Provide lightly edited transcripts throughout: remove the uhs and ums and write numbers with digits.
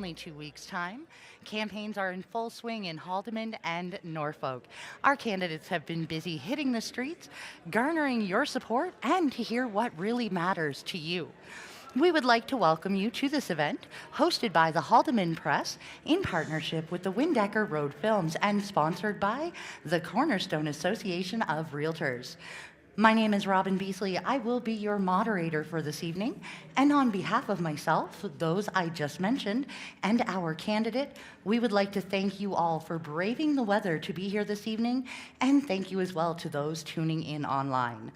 only 2 weeks' time, campaigns are in full swing in Haldimand and Norfolk. Our candidates have been busy hitting the streets, garnering your support, and to hear what really matters to you. We would like to welcome you to this event, hosted by the Haldimand Press in partnership with the Windecker Road Films and sponsored by the Cornerstone Association of Realtors. My name is Robin Beasley. I will be your moderator for this evening, and on behalf of myself, those I just mentioned, and our candidate, we would like to thank you all for braving the weather to be here this evening, and thank you as well to those tuning in online.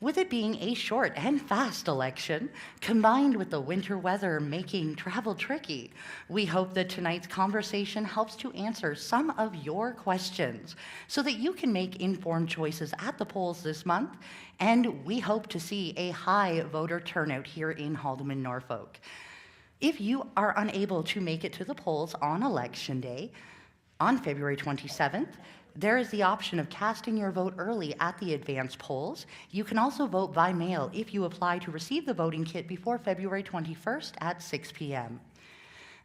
With it being a short and fast election, combined with the winter weather making travel tricky, we hope that tonight's conversation helps to answer some of your questions so that you can make informed choices at the polls this month, and we hope to see a high voter turnout here in Haldimand-Norfolk. If you are unable to make it to the polls on Election Day, on February 27th, there is the option of casting your vote early at the advanced polls. You can also vote by mail if you apply to receive the voting kit before February 21st at 6 p.m.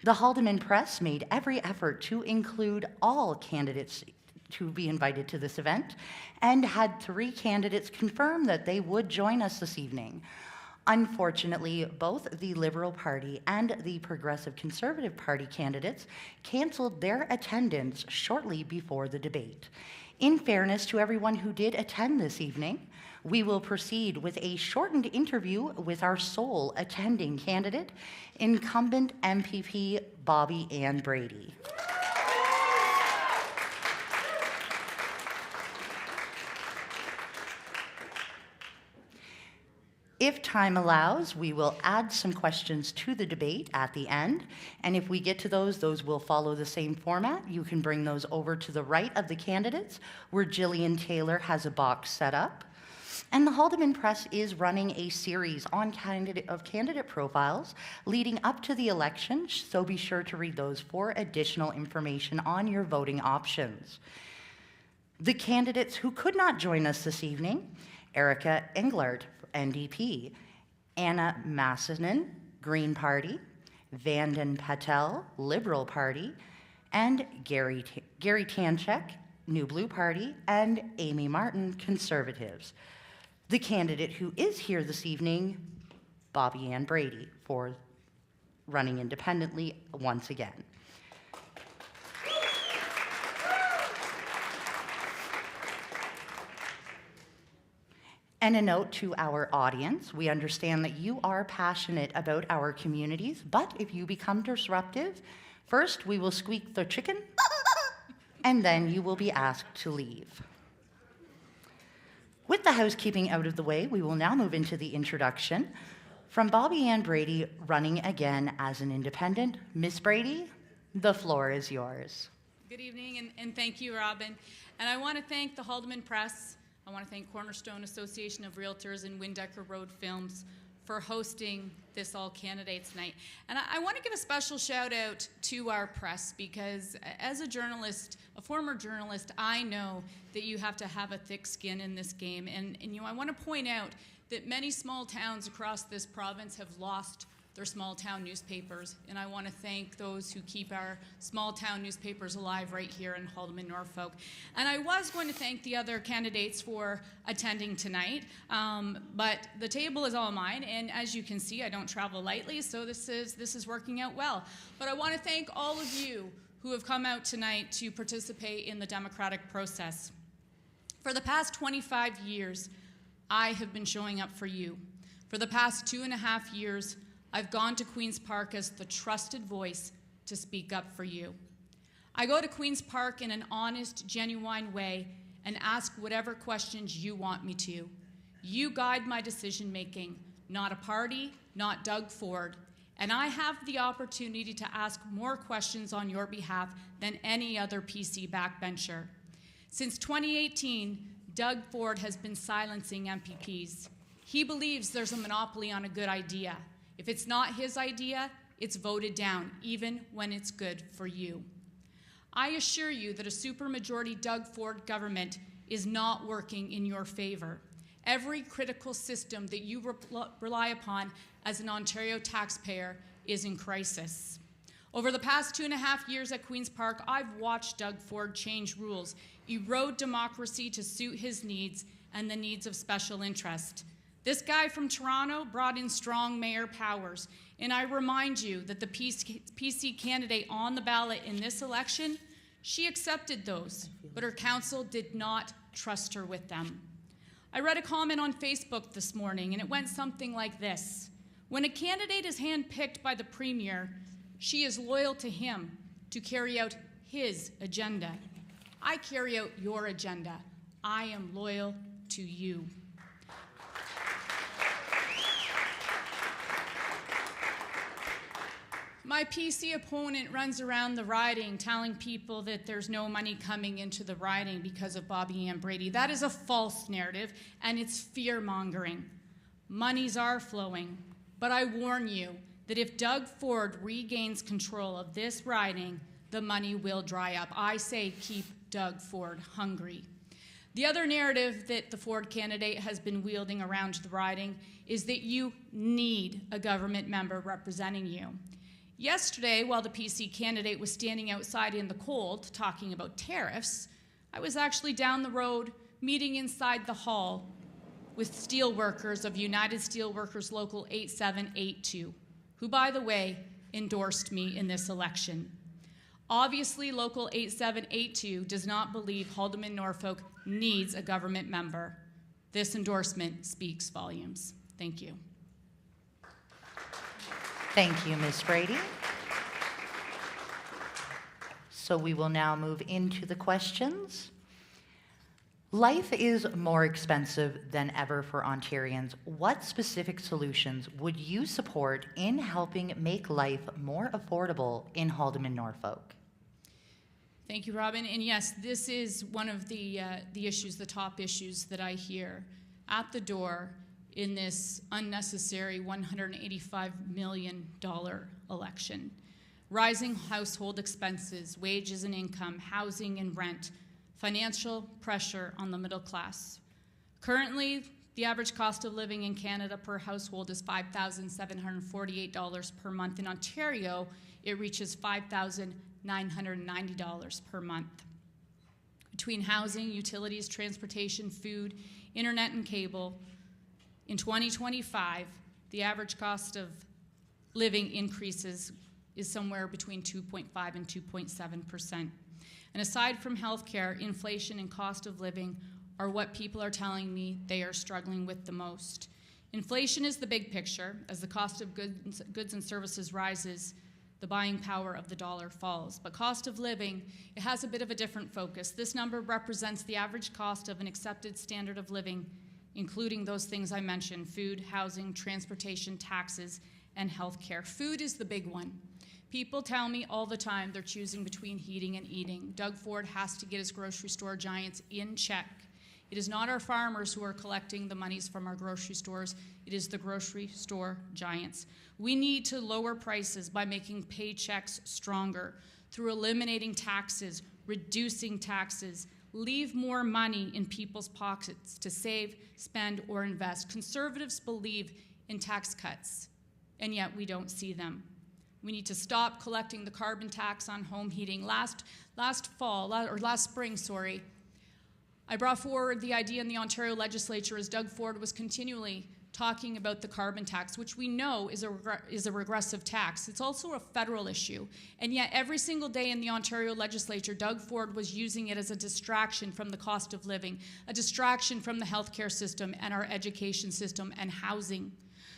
The Haldimand Press made every effort to include all candidates to be invited to this event and had 3 candidates confirm that they would join us this evening. Unfortunately, both the Liberal Party and the Progressive Conservative Party candidates canceled their attendance shortly before the debate. In fairness to everyone who did attend this evening, we will proceed with a shortened interview with our sole attending candidate, incumbent MPP Bobby Ann Brady. If time allows, we will add some questions to the debate at the end, and if we get to those will follow the same format. You can bring those over to the right of the candidates, where Jillian Taylor has a box set up. And the Haldimand Press is running a series on candidate profiles leading up to the election, so be sure to read those for additional information on your voting options. The candidates who could not join us this evening: Erica Englert, NDP, Anna Massanen, Green Party, Vanden Patel, Liberal Party, and Gary Tanchek, New Blue Party, and Amy Martin, Conservatives. The candidate who is here this evening, Bobby Ann Brady, for running independently once again. And a note to our audience: we understand that you are passionate about our communities, but if you become disruptive, first we will squeak the chicken, and then you will be asked to leave. With the housekeeping out of the way, we will now move into the introduction. From Bobby Ann Brady, running again as an independent. Miss Brady, the floor is yours. Good evening, and thank you, Robin. And I want to thank the Haldimand Press. I want to thank Cornerstone Association of Realtors and Windecker Road Films for hosting this All Candidates Night. And I want to give a special shout out to our press, because as a journalist, a former journalist, I know that you have to have a thick skin in this game. And I want to point out that many small towns across this province have lost their small town newspapers, and I want to thank those who keep our small town newspapers alive right here in Haldimand-Norfolk. And I was going to thank the other candidates for attending tonight, but the table is all mine, and as you can see, I don't travel lightly, so this is working out well. But I want to thank all of you who have come out tonight to participate in the democratic process. For the past 25 years, I have been showing up for you. For the past 2.5 years, I've gone to Queen's Park as the trusted voice to speak up for you. I go to Queen's Park in an honest, genuine way and ask whatever questions you want me to. You guide my decision-making, not a party, not Doug Ford, and I have the opportunity to ask more questions on your behalf than any other PC backbencher. Since 2018, Doug Ford has been silencing MPPs. He believes there's a monopoly on a good idea. If it's not his idea, it's voted down, even when it's good for you. I assure you that a supermajority Doug Ford government is not working in your favor. Every critical system that you rely upon as an Ontario taxpayer is in crisis. Over the past 2.5 years at Queen's Park, I've watched Doug Ford change rules, erode democracy to suit his needs and the needs of special interest. This guy from Toronto brought in strong mayor powers, and I remind you that the PC candidate on the ballot in this election, she accepted those, but her council did not trust her with them. I read a comment on Facebook this morning, and it went something like this: when a candidate is handpicked by the Premier, she is loyal to him to carry out his agenda. I carry out your agenda. I am loyal to you. My PC opponent runs around the riding telling people that there's no money coming into the riding because of Bobby Ann Brady. That is a false narrative, and it's fear-mongering. Monies are flowing, but I warn you that if Doug Ford regains control of this riding, the money will dry up. I say keep Doug Ford hungry. The other narrative that the Ford candidate has been wielding around the riding is that you need a government member representing you. Yesterday, while the PC candidate was standing outside in the cold talking about tariffs, I was actually down the road meeting inside the hall with steelworkers of United Steelworkers Local 8782, who, by the way, endorsed me in this election. Obviously, Local 8782 does not believe Haldimand-Norfolk needs a government member. This endorsement speaks volumes. Thank you. Thank you, Ms. Brady. So we will now move into the questions. Life is more expensive than ever for Ontarians. What specific solutions would you support in helping make life more affordable in Haldimand-Norfolk? Thank you, Robin. And yes, this is one of the issues, the top issues that I hear at the door in this unnecessary $185 million election. Rising household expenses, wages and income, housing and rent, financial pressure on the middle class. Currently, the average cost of living in Canada per household is $5,748 per month. In Ontario, it reaches $5,990 per month. Between housing, utilities, transportation, food, internet, and cable, in 2025, the average cost of living increases is somewhere between 2.5 and 2.7%. And aside from healthcare, inflation and cost of living are what people are telling me they are struggling with the most. Inflation is the big picture. As the cost of goods and services rises, the buying power of the dollar falls. But cost of living, it has a bit of a different focus. This number represents the average cost of an accepted standard of living, including those things I mentioned: food, housing, transportation, taxes, and healthcare. Food is the big one. People tell me all the time they're choosing between heating and eating. Doug Ford has to get his grocery store giants in check. It is not our farmers who are collecting the monies from our grocery stores. It is the grocery store giants. We need to lower prices by making paychecks stronger, through eliminating taxes, reducing taxes, leave more money in people's pockets to save, spend, or invest. Conservatives believe in tax cuts, and yet we don't see them. We need to stop collecting the carbon tax on home heating. Last spring, I brought forward the idea in the Ontario legislature as Doug Ford was continually talking about the carbon tax, which we know is a regressive tax. It's also a federal issue. And yet every single day in the Ontario legislature, Doug Ford was using it as a distraction from the cost of living, a distraction from the healthcare system and our education system and housing.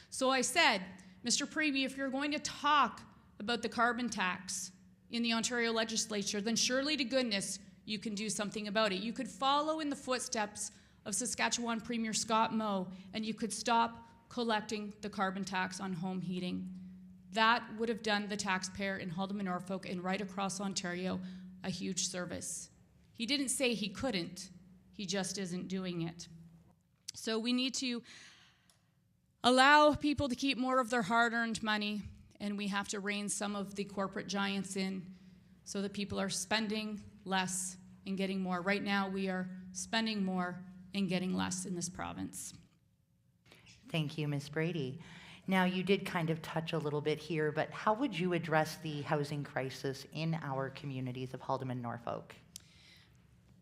So I said, Mr. Premier, if you're going to talk about the carbon tax in the Ontario legislature, then surely to goodness you can do something about it. You could follow in the footsteps of Saskatchewan Premier Scott Moe, and you could stop collecting the carbon tax on home heating. That would have done the taxpayer in Haldimand-Norfolk and right across Ontario a huge service. He didn't say he couldn't, he just isn't doing it. So we need to allow people to keep more of their hard-earned money, and we have to rein some of the corporate giants in so that people are spending less and getting more. Right now, we are spending more and getting less in this province. Thank you, Ms. Brady. Now, you did kind of touch a little bit here, but how would you address the housing crisis in our communities of Haldimand-Norfolk?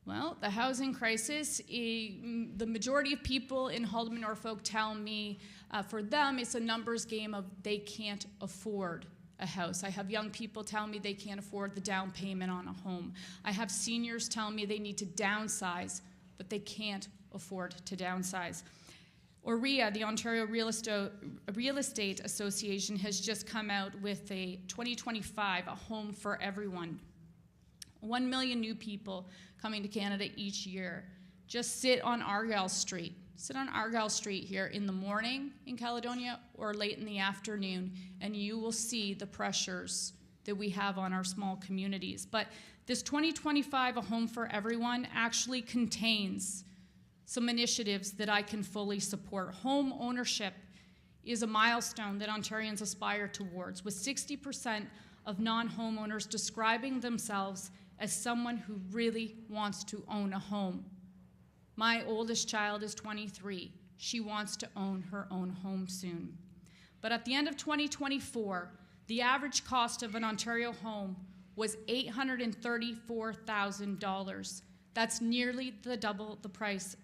Well, the housing crisis, the majority of people in Haldimand-Norfolk tell me for them it's a numbers game of they can't afford a house. I have young people tell me they can't afford the down payment on a home. I have seniors tell me they need to downsize, but they can't afford to downsize. OREA, the Ontario Real Estate Association, has just come out with a 2025, a home for everyone. 1 million new people coming to Canada each year. Just sit on Argyle Street. Sit on Argyle Street here in the morning in Caledonia or late in the afternoon, and you will see the pressures that we have on our small communities. But this 2025, a home for everyone, actually contains some initiatives that I can fully support. Home ownership is a milestone that Ontarians aspire towards, with 60% of non-homeowners describing themselves as someone who really wants to own a home. My oldest child is 23. She wants to own her own home soon. But at the end of 2024, the average cost of an Ontario home was $834,000. That's nearly double the price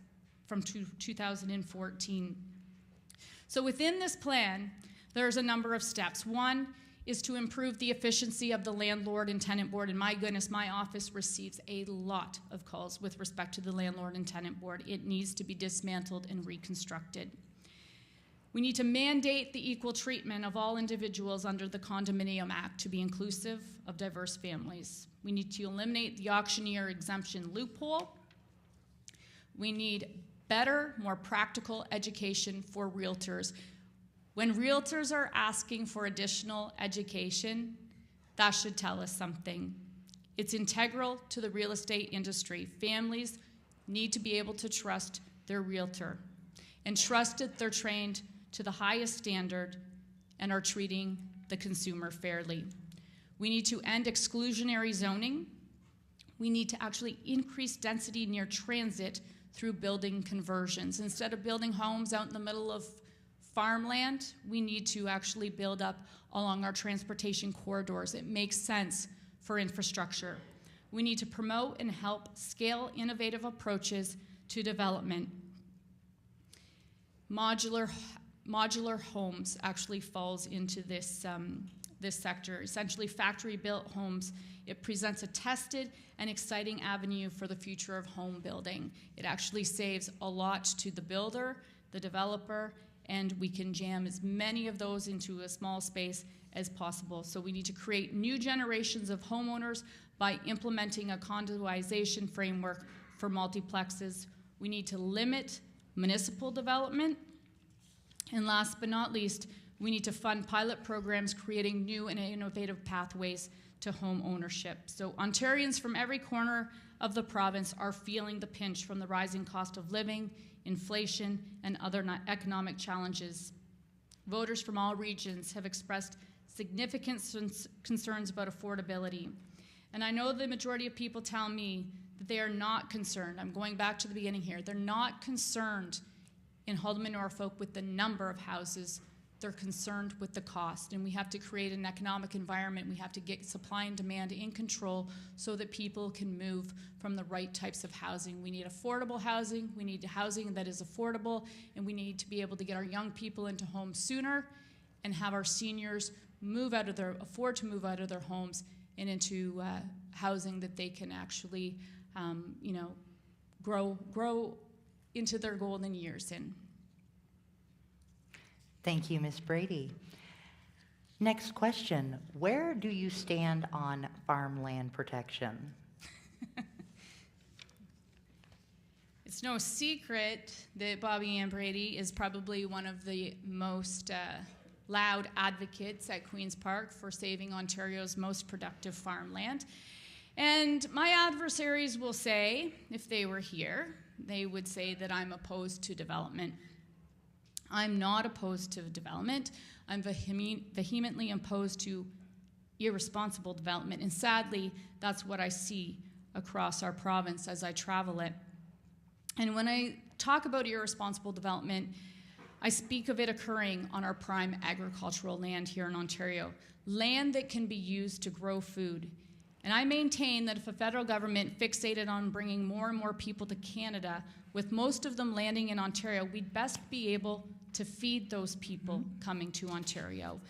from 2014. So within this plan, there's a number of steps. One is to improve the efficiency of the landlord and tenant board. And my goodness, my office receives a lot of calls with respect to the landlord and tenant board. It needs to be dismantled and reconstructed. We need to mandate the equal treatment of all individuals under the Condominium Act to be inclusive of diverse families. We need to eliminate the auctioneer exemption loophole. We need better, more practical education for realtors. When realtors are asking for additional education, that should tell us something. It's integral to the real estate industry. Families need to be able to trust their realtor and trust that they're trained to the highest standard and are treating the consumer fairly. We need to end exclusionary zoning. We need to actually increase density near transit through building conversions. Instead of building homes out in the middle of farmland, we need to actually build up along our transportation corridors. It makes sense for infrastructure. We need to promote and help scale innovative approaches to development. Modular homes actually falls into this sector. Essentially, factory-built homes. It presents a tested and exciting avenue for the future of home building. It actually saves a lot to the builder, the developer, and we can jam as many of those into a small space as possible. So we need to create new generations of homeowners by implementing a condoization framework for multiplexes. We need to limit municipal development. And last but not least, we need to fund pilot programs creating new and innovative pathways to home ownership. So Ontarians from every corner of the province are feeling the pinch from the rising cost of living, inflation, and other economic challenges. Voters from all regions have expressed significant concerns about affordability. And I know the majority of people tell me that they are not concerned. I'm going back to the beginning here. They're not concerned in Haldimand-Norfolk with the number of houses. They're concerned with the cost, and we have to create an economic environment. We have to get supply and demand in control so that people can move from the right types of housing. We need affordable housing, we need housing that is affordable, and we need to be able to get our young people into homes sooner and have our seniors afford to move out of their homes and into housing that they can actually, grow into their golden years in. Thank you, Ms. Brady. Next question. Where do you stand on farmland protection? It's no secret that Bobby Ann Brady is probably one of the most loud advocates at Queen's Park for saving Ontario's most productive farmland. And my adversaries will say, if they were here, they would say that I'm opposed to development. I'm not opposed to development. I'm vehemently opposed to irresponsible development. And sadly, that's what I see across our province as I travel it. And when I talk about irresponsible development, I speak of it occurring on our prime agricultural land here in Ontario, land that can be used to grow food. And I maintain that if a federal government fixated on bringing more and more people to Canada, with most of them landing in Ontario, we'd best be able to feed those people coming to Ontario.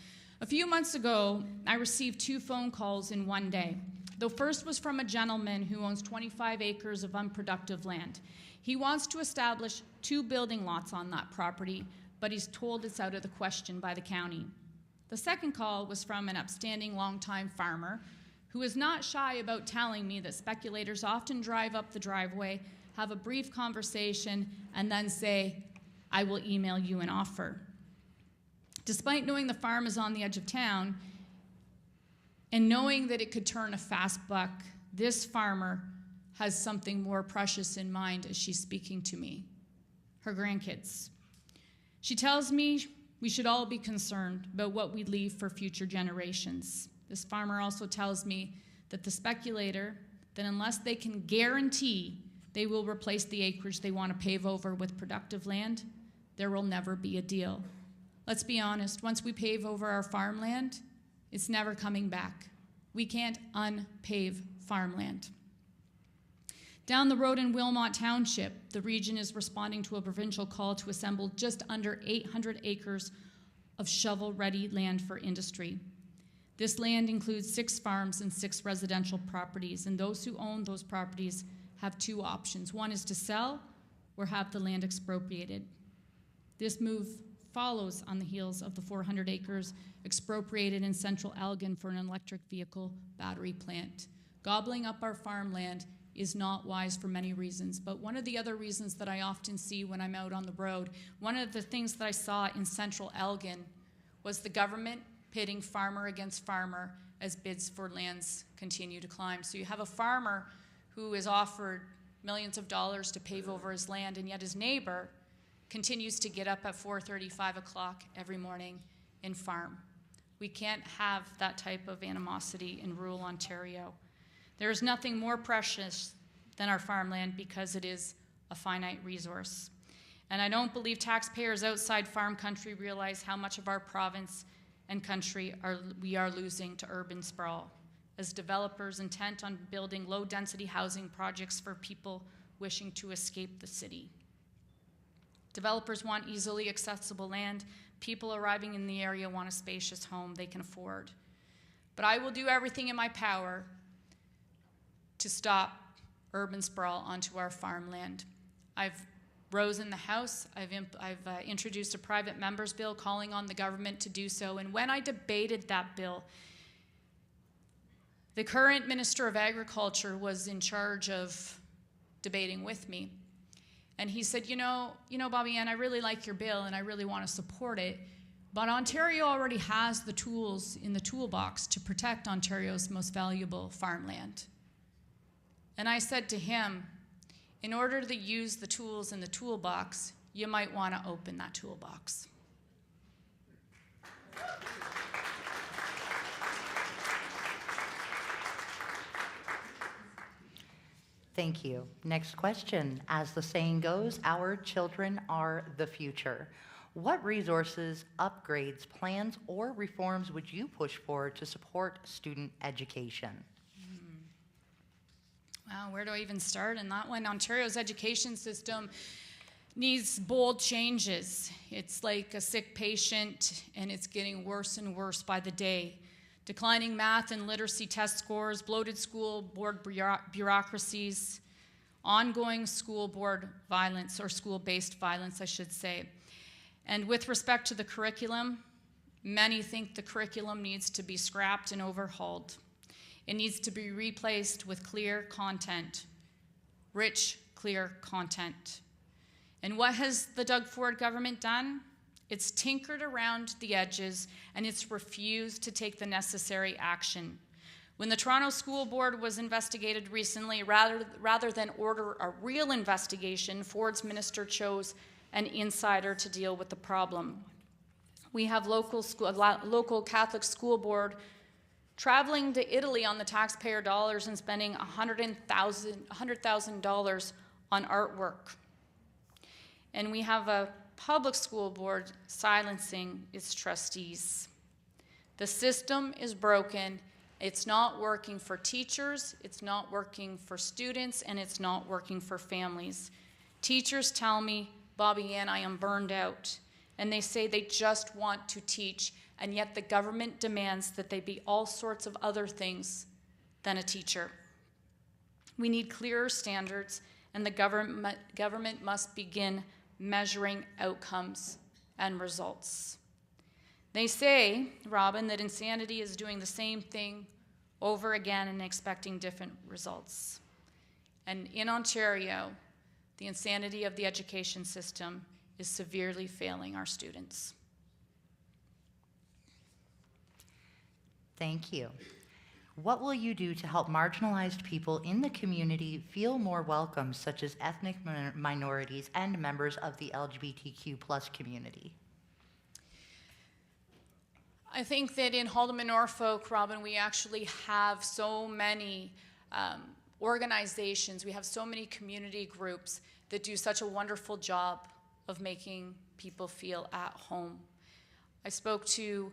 A few months ago, I received 2 phone calls in one day. The first was from a gentleman who owns 25 acres of unproductive land. He wants to establish 2 building lots on that property, but he's told it's out of the question by the county. The second call was from an upstanding longtime farmer who is not shy about telling me that speculators often drive up the driveway, have a brief conversation, and then say, "I will email you an offer." Despite knowing the farm is on the edge of town and knowing that it could turn a fast buck, this farmer has something more precious in mind as she's speaking to me: her grandkids. She tells me we should all be concerned about what we leave for future generations. This farmer also tells me that the speculator, that unless they can guarantee they will replace the acreage they want to pave over with productive land, there will never be a deal. Let's be honest, once we pave over our farmland, it's never coming back. We can't unpave farmland. Down the road in Wilmot Township, the region is responding to a provincial call to assemble just under 800 acres of shovel-ready land for industry. This land includes 6 farms and 6 residential properties, and those who own those properties have 2 options. One is to sell or have the land expropriated. This move follows on the heels of the 400 acres expropriated in central Elgin for an electric vehicle battery plant. Gobbling up our farmland is not wise for many reasons, but one of the other reasons that I often see when I'm out on the road, one of the things that I saw in central Elgin was the government pitting farmer against farmer as bids for lands continue to climb. So you have a farmer who is offered millions of dollars to pave over his land, and yet his neighbor continues to get up at 4:30, 5 o'clock every morning and farm. We can't have that type of animosity in rural Ontario. There is nothing more precious than our farmland because it is a finite resource. And I don't believe taxpayers outside farm country realize how much of our province and country we are losing to urban sprawl, as developers intent on building low-density housing projects for people wishing to escape the city. Developers want easily accessible land. People arriving in the area want a spacious home they can afford. But I will do everything in my power to stop urban sprawl onto our farmland. I've rose in the House. I've introduced a private member's bill calling on the government to do so. And when I debated that bill, the current Minister of Agriculture was in charge of debating with me. And he said, you know, Bobby Ann, I really like your bill and I really want to support it, but Ontario already has the tools in the toolbox to protect Ontario's most valuable farmland. And I said to him, in order to use the tools in the toolbox, you might want to open that toolbox. Thank you. Next question. As the saying goes, our children are the future. What resources, upgrades, plans, or reforms would you push for to support student education? Wow, where do I even start in that one? Ontario's education system needs bold changes. It's like a sick patient, and it's getting worse and worse by the day. Declining math and literacy test scores, bloated school board bureaucracies, ongoing school board violence, or school-based violence, I should say. And with respect to the curriculum, many think the curriculum needs to be scrapped and overhauled. It needs to be replaced with clear content, rich, clear content. And what has the Doug Ford government done? It's tinkered around the edges, and it's refused to take the necessary action. When the Toronto School Board was investigated recently, rather than order a real investigation, Ford's minister chose an insider to deal with the problem. We have local Catholic school board traveling to Italy on the taxpayer dollars and spending $100,000 on artwork. And we have a public school board silencing its trustees. The system is broken. It's not working for teachers, it's not working for students, and it's not working for families. Teachers tell me, Bobby Ann, I am burned out. And they say they just want to teach, and yet the government demands that they be all sorts of other things than a teacher. We need clearer standards, and the government must begin measuring outcomes and results. They say, Robin, that insanity is doing the same thing over again and expecting different results. And in Ontario, the insanity of the education system is severely failing our students. Thank you. What will you do to help marginalized people in the community feel more welcome, such as ethnic minorities and members of the LGBTQ+ community? I think that in Haldimand-Norfolk, Robin, we actually have so many organizations, we have so many community groups that do such a wonderful job of making people feel at home. I spoke to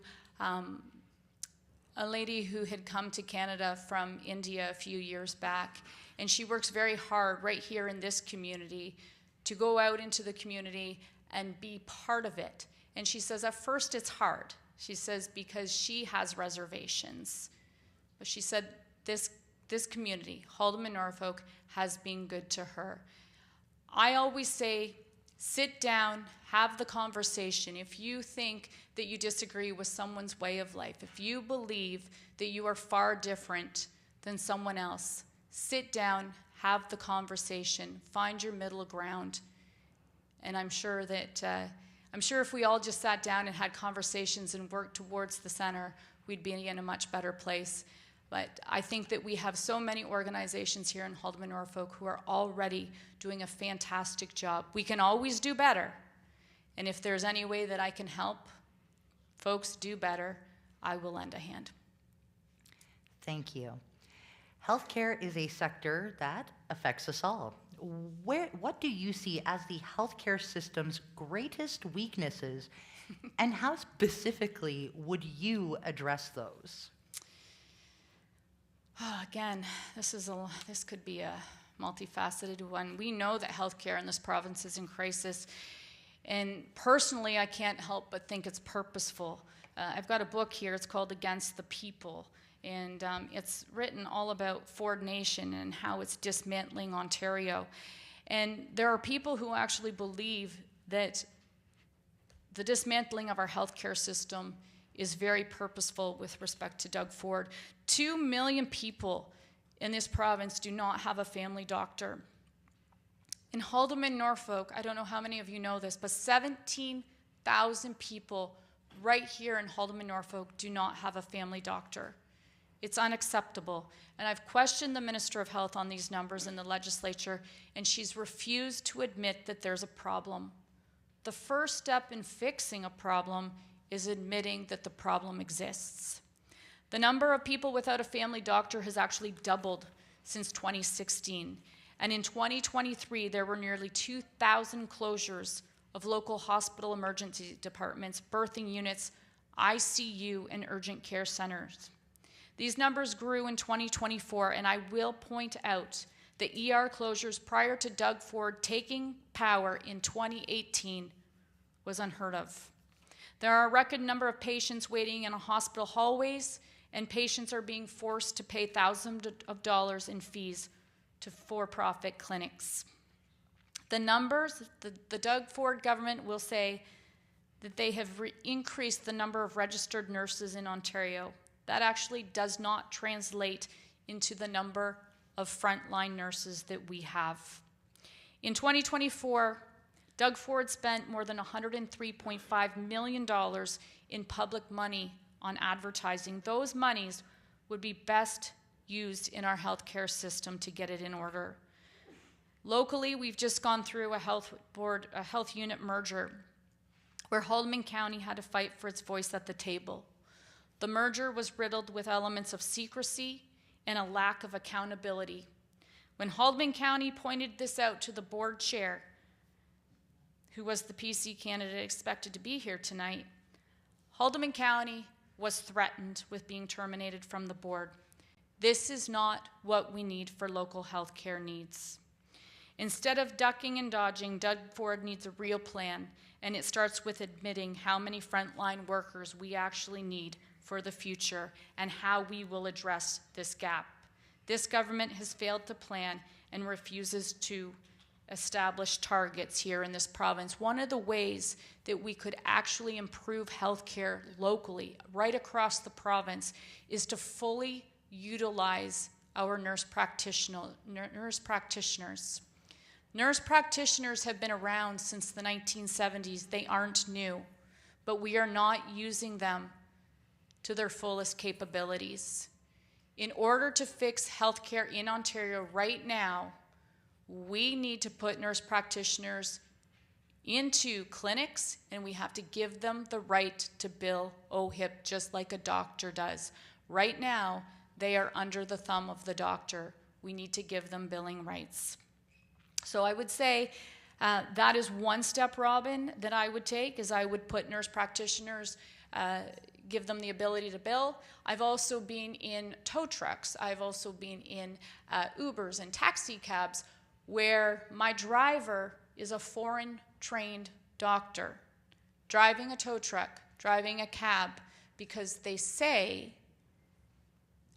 a lady who had come to Canada from India a few years back, and she works very hard right here in this community to go out into the community and be part of it. And she says, at first it's hard. She says, because she has reservations. But she said, this community, Haldimand-Norfolk, has been good to her. I always say, sit down, have the conversation. If you think that you disagree with someone's way of life, if you believe that you are far different than someone else, sit down, have the conversation, find your middle ground. And I'm sure if we all just sat down and had conversations and worked towards the center, we'd be in a much better place. But I think that we have so many organizations here in Haldimand-Norfolk who are already doing a fantastic job. We can always do better. And if there's any way that I can help folks do better, I will lend a hand. Thank you. Healthcare is a sector that affects us all. What do you see as the healthcare system's greatest weaknesses, and how specifically would you address those? Again, this could be a multifaceted one. We know that healthcare in this province is in crisis, and personally, I can't help but think it's purposeful. I've got a book here. It's called Against the People, and it's written all about Ford Nation and how it's dismantling Ontario. And there are people who actually believe that the dismantling of our healthcare system is very purposeful with respect to Doug Ford. 2 million people in this province do not have a family doctor. In Haldimand-Norfolk, I don't know how many of you know this, but 17,000 people right here in Haldimand-Norfolk do not have a family doctor. It's unacceptable. And I've questioned the Minister of Health on these numbers in the legislature, and she's refused to admit that there's a problem. The first step in fixing a problem is admitting that the problem exists. The number of people without a family doctor has actually doubled since 2016. And in 2023, there were nearly 2,000 closures of local hospital emergency departments, birthing units, ICU, and urgent care centers. These numbers grew in 2024, and I will point out that ER closures prior to Doug Ford taking power in 2018 was unheard of. There are a record number of patients waiting in hospital hallways, and patients are being forced to pay thousands of dollars in fees to for-profit clinics. The numbers, the Doug Ford government will say that they have increased the number of registered nurses in Ontario. That actually does not translate into the number of frontline nurses that we have. In 2024, Doug Ford spent more than $103.5 million in public money on advertising. Those monies would be best used in our healthcare system to get it in order. Locally, we've just gone through a health unit merger where Haldimand County had to fight for its voice at the table. The merger was riddled with elements of secrecy and a lack of accountability. When Haldimand County pointed this out to the board chair, who was the PC candidate expected to be here tonight, Haldimand County was threatened with being terminated from the board. This is not what we need for local health care needs. Instead of ducking and dodging, Doug Ford needs a real plan, and it starts with admitting how many frontline workers we actually need for the future and how we will address this gap. This government has failed to plan and refuses to establish targets here in this province. One of the ways that we could actually improve healthcare locally, right across the province, is to fully utilize our nurse practitioners. Nurse practitioners have been around since the 1970s. They aren't new, but we are not using them to their fullest capabilities. In order to fix healthcare in Ontario right now, we need to put nurse practitioners into clinics, and we have to give them the right to bill OHIP just like a doctor does. Right now, they are under the thumb of the doctor. We need to give them billing rights. So I would say that is one step, Robin, that I would take, is I would put nurse practitioners, give them the ability to bill. I've also been in tow trucks. I've also been in Ubers and taxi cabs where my driver is a foreign-trained doctor driving a tow truck, driving a cab, because they say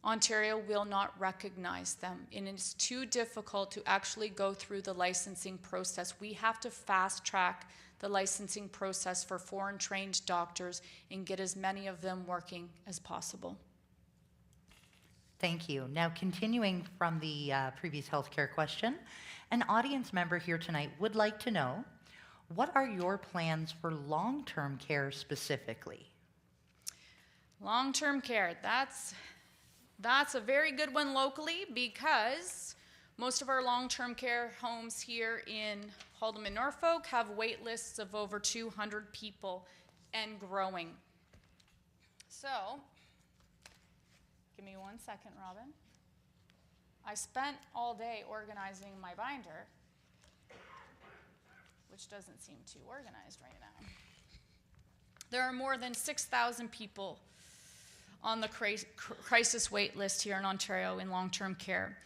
Ontario will not recognize them, and it's too difficult to actually go through the licensing process. We have to fast-track the licensing process for foreign-trained doctors and get as many of them working as possible. Thank you. Now, continuing from the previous healthcare question, an audience member here tonight would like to know, what are your plans for long-term care specifically? Long-term care, that's a very good one locally, because most of our long-term care homes here in Haldimand-Norfolk have wait lists of over 200 people and growing. So, give me 1 second, Robin. I spent all day organizing my binder, which doesn't seem too organized right now. There are more than 6,000 people on the crisis wait list here in Ontario in long-term care.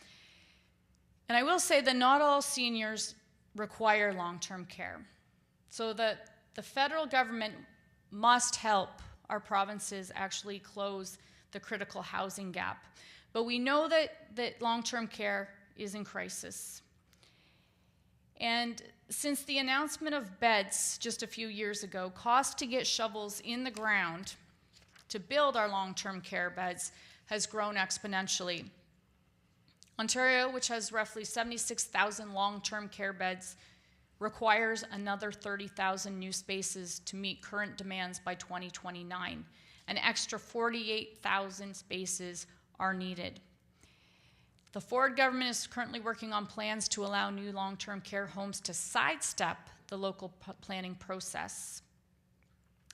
And I will say that not all seniors require long-term care. So that the federal government must help our provinces actually close the critical housing gap. But we know that long-term care is in crisis. And since the announcement of beds just a few years ago, cost to get shovels in the ground to build our long-term care beds has grown exponentially. Ontario, which has roughly 76,000 long-term care beds, requires another 30,000 new spaces to meet current demands by 2029. An extra 48,000 spaces are needed. The Ford government is currently working on plans to allow new long-term care homes to sidestep the local planning process.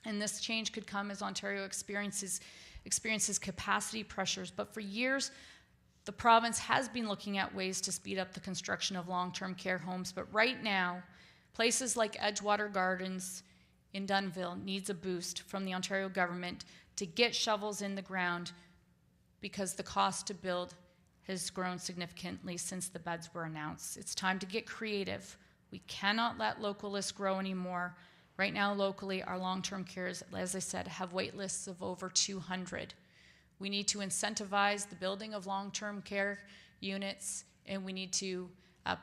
And this change could come as Ontario experiences capacity pressures. But for years, the province has been looking at ways to speed up the construction of long-term care homes. But right now, places like Edgewater Gardens in Dunnville needs a boost from the Ontario government to get shovels in the ground, because the cost to build has grown significantly since the beds were announced. It's time to get creative. We cannot let local lists grow anymore. Right now, locally, our long-term cares, as I said, have wait lists of over 200. We need to incentivize the building of long-term care units, and we need to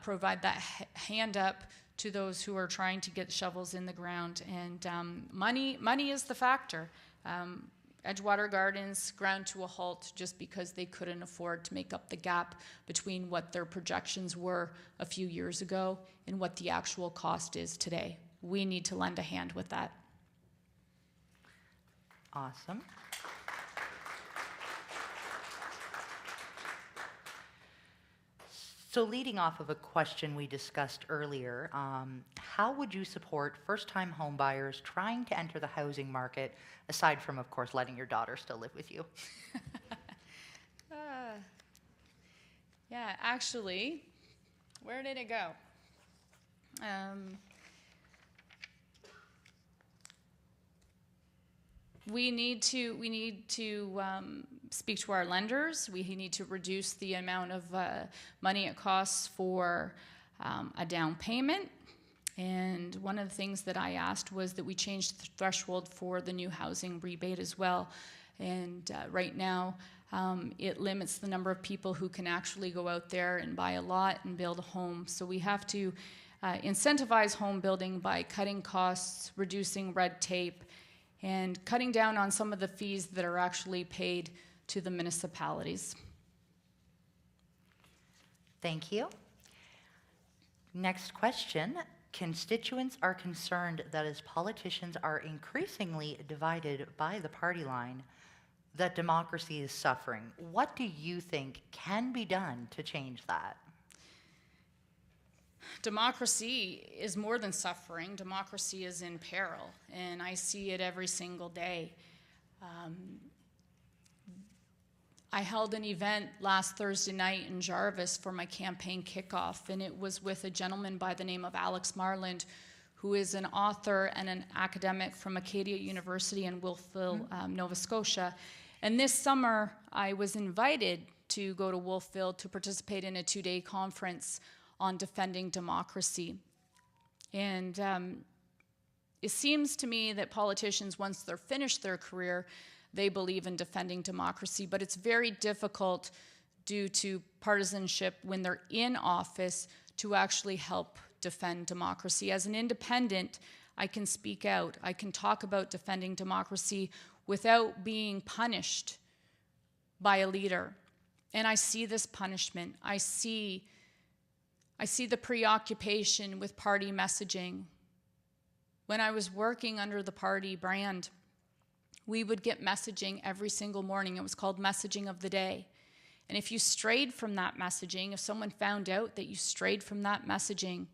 provide that hand up to those who are trying to get shovels in the ground. And money is the factor. Edgewater Gardens ground to a halt just because they couldn't afford to make up the gap between what their projections were a few years ago and what the actual cost is today. We need to lend a hand with that. Awesome. So leading off of a question we discussed earlier, how would you support first-time home buyers trying to enter the housing market, aside from, of course, letting your daughter still live with you? Yeah, actually, where did it go? We need to speak to our lenders. We need to reduce the amount of money it costs for a down payment. And one of the things that I asked was that we change the threshold for the new housing rebate as well. And right now, it limits the number of people who can actually go out there and buy a lot and build a home. So we have to incentivize home building by cutting costs, reducing red tape, and cutting down on some of the fees that are actually paid to the municipalities. Thank you. Next question. Constituents are concerned that as politicians are increasingly divided by the party line, that democracy is suffering. What do you think can be done to change that? Democracy is more than suffering. Democracy is in peril, and I see it every single day. I held an event last Thursday night in Jarvis for my campaign kickoff, and it was with a gentleman by the name of Alex Marland, who is an author and an academic from Acadia University in Wolfville, Nova Scotia. And this summer, I was invited to go to Wolfville to participate in a 2-day conference on defending democracy. And it seems to me that politicians, once they're finished their career, they believe in defending democracy, but it's very difficult due to partisanship when they're in office to actually help defend democracy. As an independent, I can speak out. I can talk about defending democracy without being punished by a leader. And I see this punishment. I see the preoccupation with party messaging. When I was working under the party brand, we would get messaging every single morning. It was called Messaging of the Day. And if you strayed from that messaging, if someone found out that you strayed from that messaging,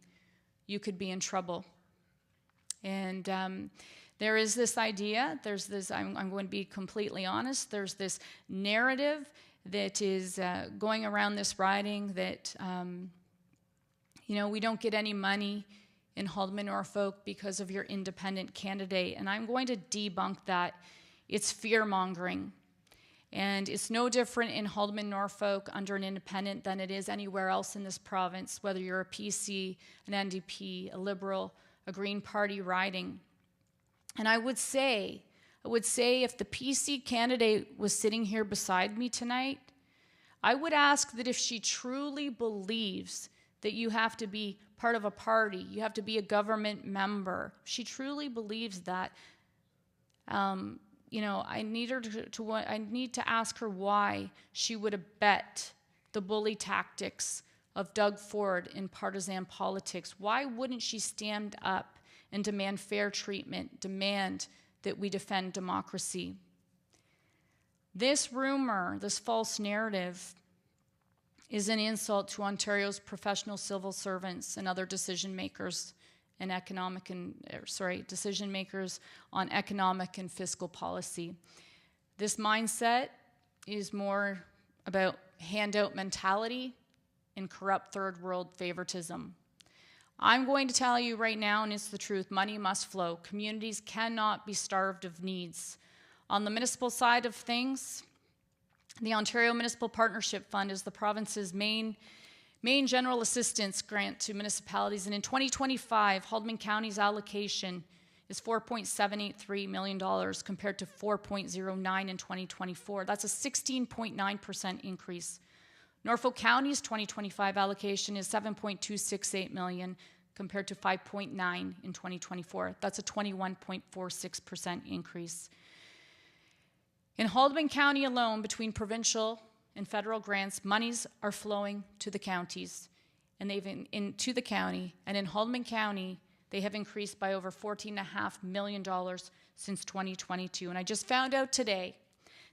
you could be in trouble. And there is this idea, there's this, I'm going to be completely honest, there's this narrative that is going around this riding that, we don't get any money in Haldimand-Norfolk because of your independent candidate. And I'm going to debunk that. It's fear-mongering. And it's no different in Haldimand-Norfolk under an independent than it is anywhere else in this province, whether you're a PC, an NDP, a Liberal, a Green Party riding. And I would say if the PC candidate was sitting here beside me tonight, I would ask that if she truly believes that you have to be part of a party, you have to be a government member, she truly believes that, I need to ask her why she would have bet the bully tactics of Doug Ford in partisan politics. Why wouldn't she stand up and demand fair treatment, demand that we defend democracy? This rumor, this false narrative, is an insult to Ontario's professional civil servants and other decision makers on economic and fiscal policy. This mindset is more about handout mentality and corrupt third world favoritism. I'm going to tell you right now, and it's the truth, money must flow. Communities cannot be starved of needs. On the municipal side of things, the Ontario Municipal Partnership Fund is the province's main general assistance grant to municipalities, and in 2025, Haldimand County's allocation is $4.783 million compared to $4.09 in 2024. That's a 16.9% increase. Norfolk County's 2025 allocation is $7.268 million compared to $5.9 in 2024. That's a 21.46% increase. In Haldimand County alone, between provincial and federal grants, monies are flowing to the counties, and to the county. And in Haldimand County, they have increased by over $14.5 million since 2022. And I just found out today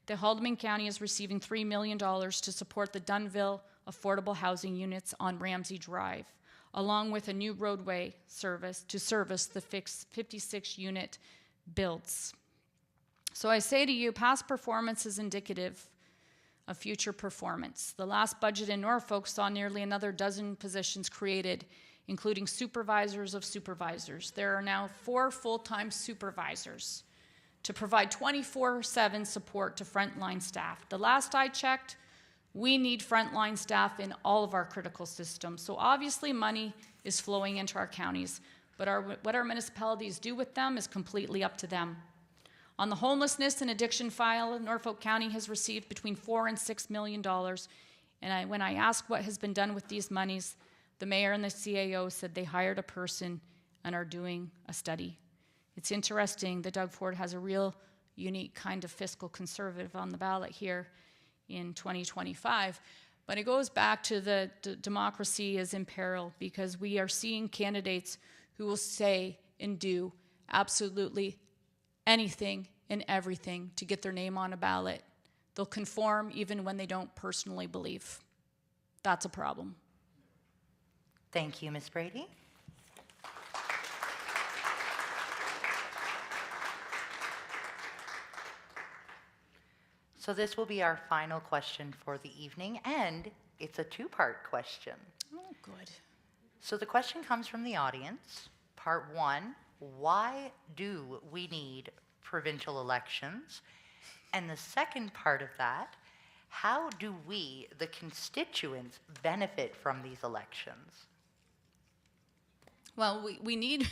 that Haldimand County is receiving $3 million to support the Dunnville affordable housing units on Ramsey Drive, along with a new roadway service to service the 56-unit builds. So I say to you, past performance is indicative of future performance. The last budget in Norfolk saw nearly another dozen positions created, including supervisors of supervisors. There are now 4 full-time supervisors to provide 24/7 support to frontline staff. The last I checked, we need frontline staff in all of our critical systems. So obviously money is flowing into our counties, but what our municipalities do with them is completely up to them. On the homelessness and addiction file, Norfolk County has received between $4 and $6 million. And when I asked what has been done with these monies, the mayor and the CAO said they hired a person and are doing a study. It's interesting that Doug Ford has a real unique kind of fiscal conservative on the ballot here in 2025. But it goes back to the democracy is in peril, because we are seeing candidates who will say and do absolutely anything and everything to get their name on a ballot. They'll conform even when they don't personally believe. That's a problem. Thank you, Ms. Brady. So this will be our final question for the evening, and it's a two-part question. Oh, good. So the question comes from the audience. Part one, why do we need provincial elections? And the second part of that, how do we, the constituents, benefit from these elections? Well, we need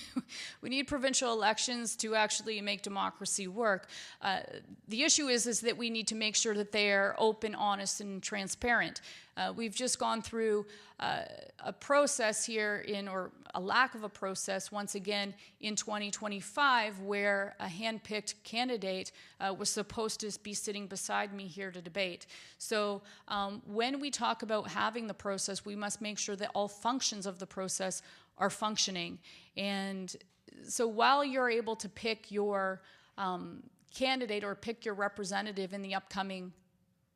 we need provincial elections to actually make democracy work. The issue is that we need to make sure that they are open, honest, and transparent. We've just gone through a process here or a lack of a process once again in 2025, where a hand-picked candidate was supposed to be sitting beside me here to debate. So when we talk about having the process, we must make sure that all functions of the process are functioning. And so while you're able to pick your candidate or pick your representative in the upcoming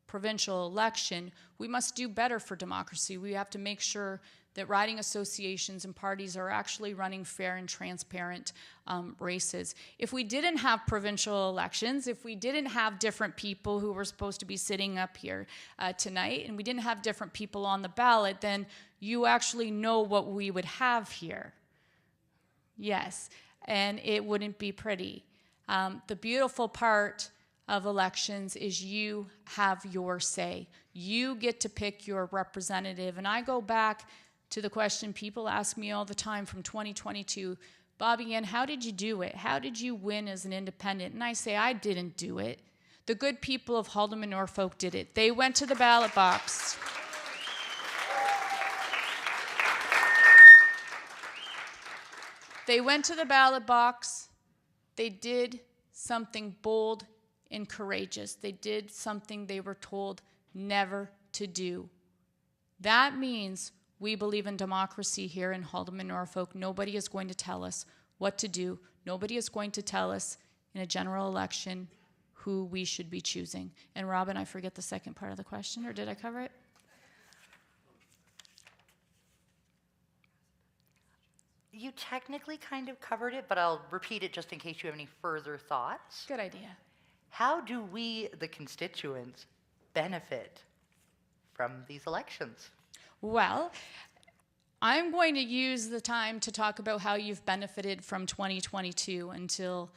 provincial election, we must do better for democracy. We have to make sure that riding associations and parties are actually running fair and transparent races. If we didn't have provincial elections, if we didn't have different people who were supposed to be sitting up here tonight, and we didn't have different people on the ballot, then you actually know what we would have here. Yes, and it wouldn't be pretty. The beautiful part of elections is you have your say. You get to pick your representative. And I go back to the question people ask me all the time from 2022, Bobby Ann, how did you do it? How did you win as an independent? And I say, I didn't do it. The good people of Haldimand-Norfolk did it. They went to the ballot box. They went to the ballot box. They did something bold and courageous. They did something they were told never to do. That means we believe in democracy here in Haldimand-Norfolk. Nobody is going to tell us what to do. Nobody is going to tell us in a general election who we should be choosing. And Robin, I forget the second part of the question, or did I cover it? You technically kind of covered it, but I'll repeat it just in case you have any further thoughts. Good idea. How do we, the constituents, benefit from these elections? Well, I'm going to use the time to talk about how you've benefited from 2022 until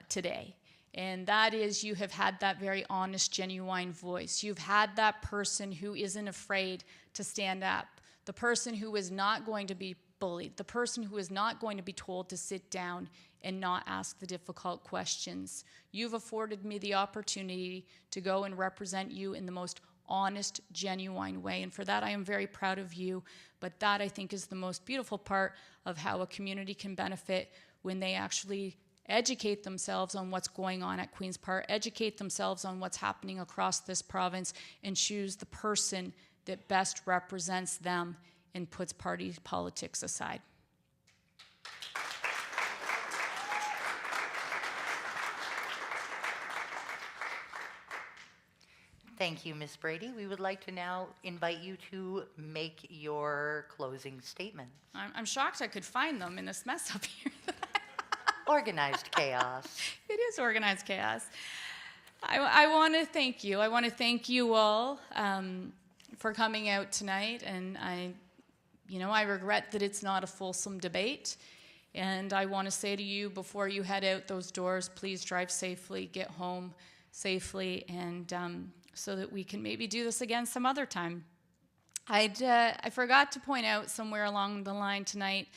today. And that is, you have had that very honest, genuine voice. You've had that person who isn't afraid to stand up, the person who is not going to be bullied, the person who is not going to be told to sit down and not ask the difficult questions. You've afforded me the opportunity to go and represent you in the most honest, genuine way. And for that, I am very proud of you. But that, I think, is the most beautiful part of how a community can benefit when they actually educate themselves on what's going on at Queen's Park, educate themselves on what's happening across this province, and choose the person that best represents them and puts party politics aside. Thank you, Ms. Brady. We would like to now invite you to make your closing statements. I'm shocked I could find them in this mess up here. Organized chaos. It is organized chaos. I want to thank you. I want to thank you all for coming out tonight, and I regret that it's not a fulsome debate. And I want to say to you, before you head out those doors, please drive safely, get home safely, and so that we can maybe do this again some other time. I forgot to point out somewhere along the line tonight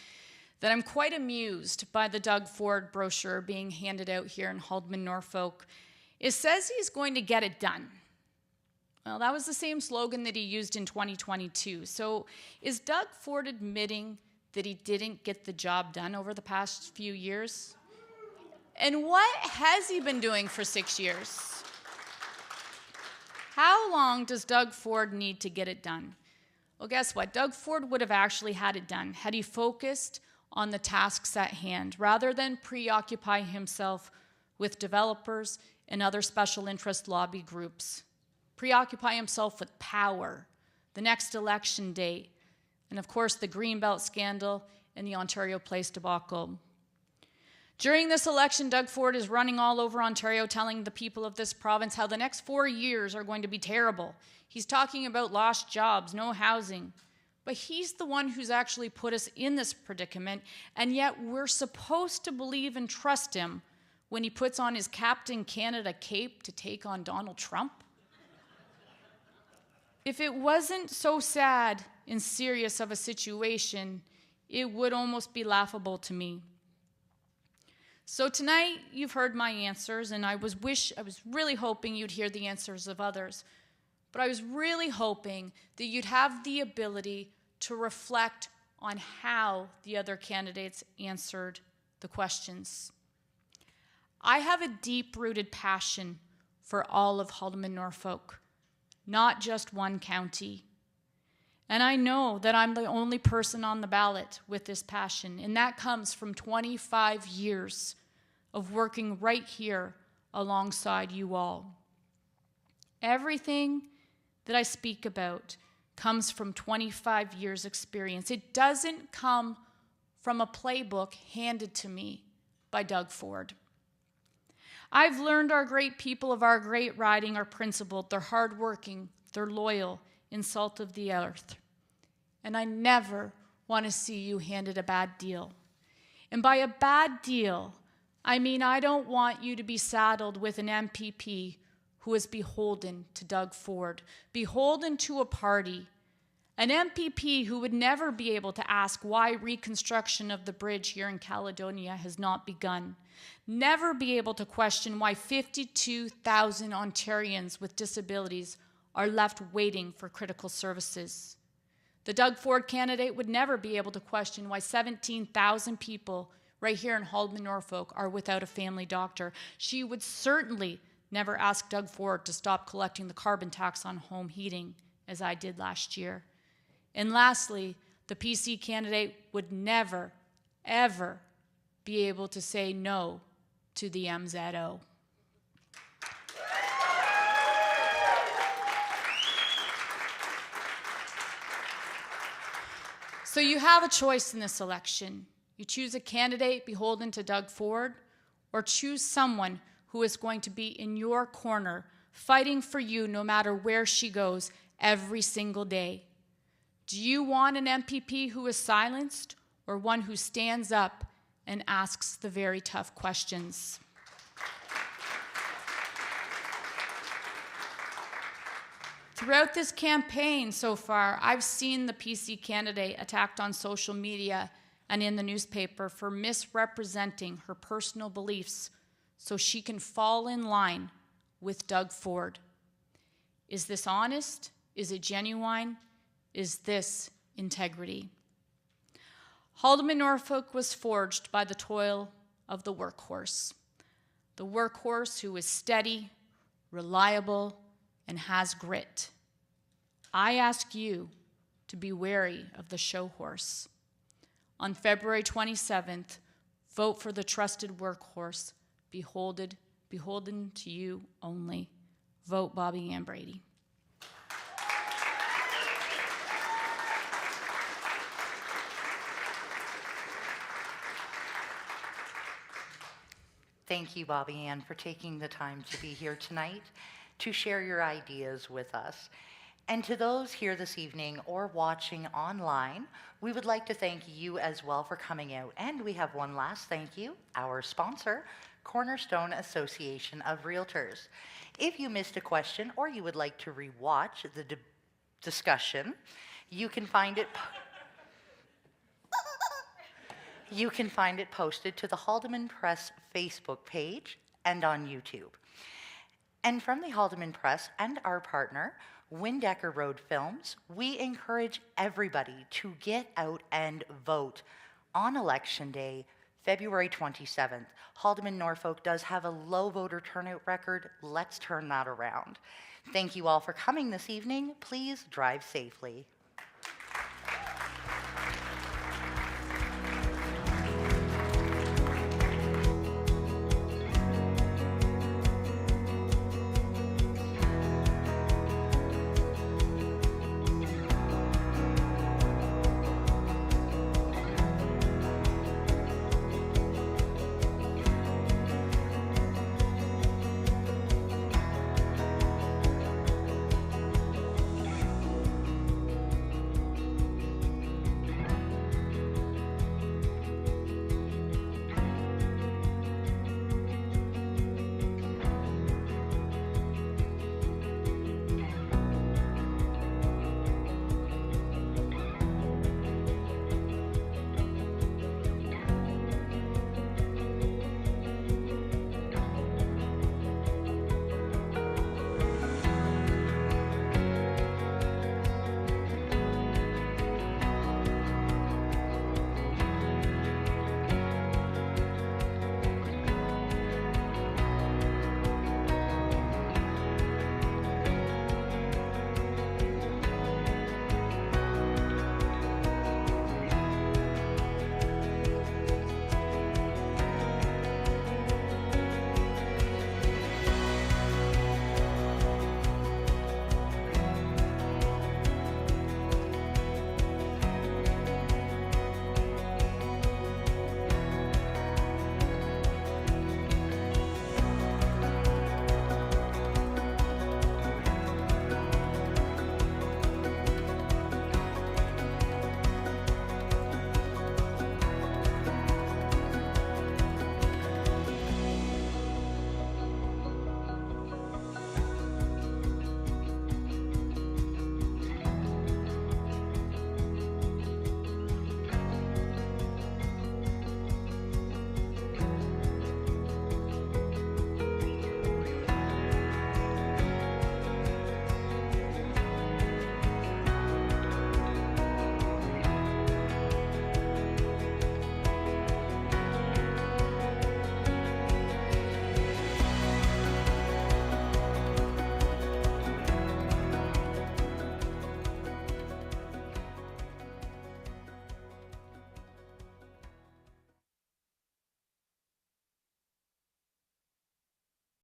that I'm quite amused by the Doug Ford brochure being handed out here in Haldimand-Norfolk. It says he's going to get it done. Well, that was the same slogan that he used in 2022. So is Doug Ford admitting that he didn't get the job done over the past few years? And what has he been doing for 6 years? How long does Doug Ford need to get it done? Well, guess what? Doug Ford would have actually had it done had he focused on the tasks at hand, rather than preoccupy himself with developers and other special interest lobby groups. Preoccupy himself with power, the next election date, and of course the Greenbelt scandal and the Ontario Place debacle. During this election, Doug Ford is running all over Ontario telling the people of this province how the next 4 years are going to be terrible. He's talking about lost jobs, no housing. But he's the one who's actually put us in this predicament, and yet we're supposed to believe and trust him when he puts on his Captain Canada cape to take on Donald Trump? If it wasn't so sad and serious of a situation, it would almost be laughable to me. So tonight, you've heard my answers, and I was really hoping you'd hear the answers of others. But I was really hoping that you'd have the ability to reflect on how the other candidates answered the questions. I have a deep-rooted passion for all of Haldimand-Norfolk, not just one county. And I know that I'm the only person on the ballot with this passion, and that comes from 25 years of working right here alongside you all. Everything that I speak about comes from 25 years' experience. It doesn't come from a playbook handed to me by Doug Ford. I've learned our great people of our great riding are principled, they're hardworking, they're loyal, and salt of the earth. And I never want to see you handed a bad deal. And by a bad deal, I mean I don't want you to be saddled with an MPP who is beholden to Doug Ford, beholden to a party, an MPP who would never be able to ask why reconstruction of the bridge here in Caledonia has not begun, never be able to question why 52,000 Ontarians with disabilities are left waiting for critical services. The Doug Ford candidate would never be able to question why 17,000 people right here in Haldimand-Norfolk are without a family doctor. She would certainly never ask Doug Ford to stop collecting the carbon tax on home heating, as I did last year. And lastly, the PC candidate would never, ever be able to say no to the MZO. So you have a choice in this election. You choose a candidate beholden to Doug Ford, or choose someone who is going to be in your corner, fighting for you no matter where she goes every single day. Do you want an MPP who is silenced, or one who stands up and asks the very tough questions? Throughout this campaign so far, I've seen the PC candidate attacked on social media and in the newspaper for misrepresenting her personal beliefs so she can fall in line with Doug Ford. Is this honest? Is it genuine? Is this integrity? Haldimand-Norfolk was forged by the toil of the workhorse who is steady, reliable, and has grit. I ask you to be wary of the show horse. On February 27th, vote for the trusted workhorse, beholden to you only. Vote Bobby Ann Brady. Thank you, Bobby Ann, for taking the time to be here tonight to share your ideas with us. And to those here this evening or watching online, we would like to thank you as well for coming out. And we have one last thank you, our sponsor, Cornerstone Association of Realtors. If you missed a question or you would like to rewatch the discussion, you can find it posted to the Haldimand Press Facebook page and on YouTube. And from the Haldimand Press and our partner, Windecker Road Films, we encourage everybody to get out and vote on Election Day, February 27th. Haldimand-Norfolk does have a low voter turnout record. Let's turn that around. Thank you all for coming this evening. Please drive safely.